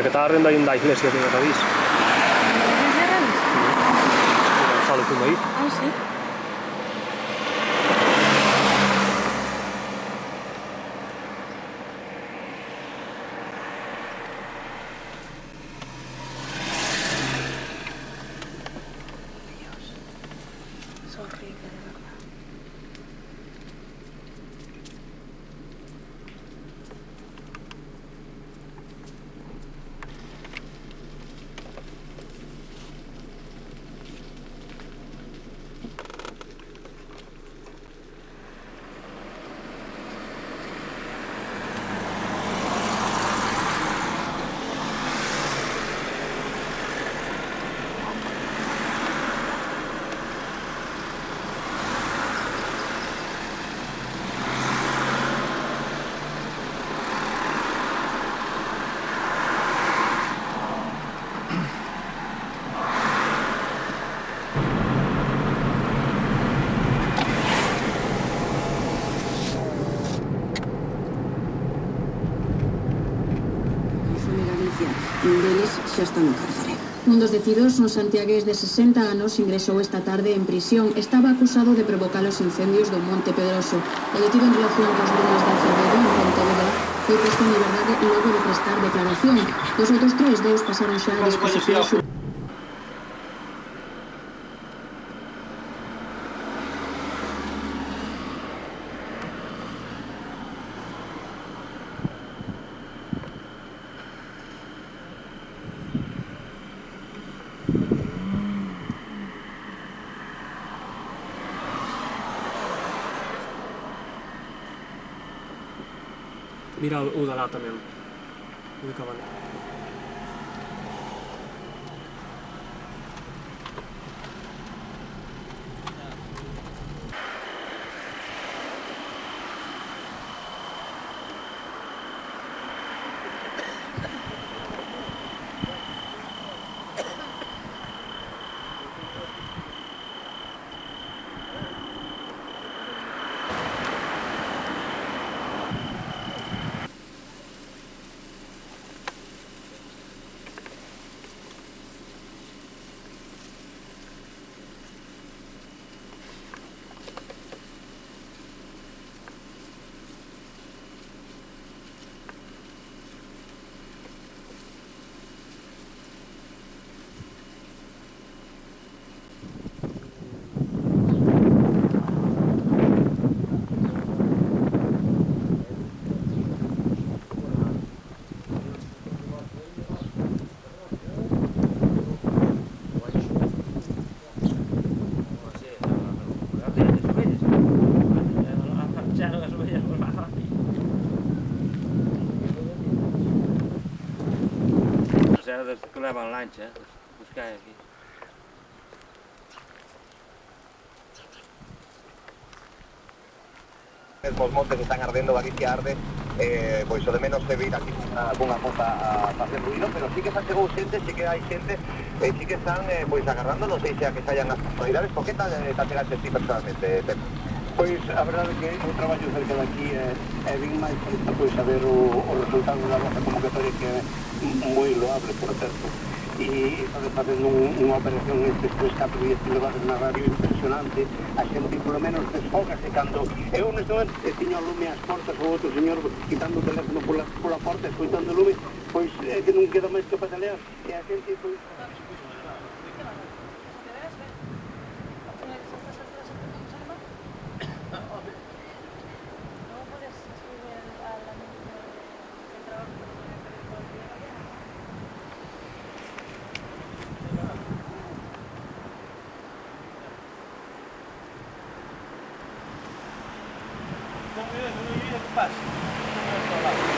que está arrendo aí da iglesia de Radís. Sale fumo aí. Ah, sí. Deles xa está no cárcere. Un dos detidos, un santiagués de 60 anos, ingresou esta tarde en prisión. Estaba acusado de provocar os incendios do Monte Pedroso. O detido en relación cos lumes de Acevedo, en Pontevedra, foi posto en liberdade logo de prestar declaración. Os outros dous pasaron xa a disposición. Mira o da lá tamén. O de Cabana. Que levan lancha, os que hai aquí. Os montes están ardendo, aquí que arde, pois o de menos se vir aquí cunha moza a facer ruido, pero sí que se achegou xente, sí que hai xente, sí que están pois agarrando, non sei se a que sayan as autoridades. Por que tal chegaste ti personalmente, Pepe? Pois a verdade é que o traballo cerca de aquí é ben máis para pois saber o resultado da nosa convocatoria, que é moi loable, por certo. E está facendo unha operación estes 4 días que levades na radio impresionante. A xente polo menos desfógase cando eu neste momento tiño o lume ás portas, o outro señor quitando o teléfono pola porta, escoitando o lume, pois é que non queda máis que patalear, e a xente pois... Não, não, não, não, não, não, não, não, não, não, não,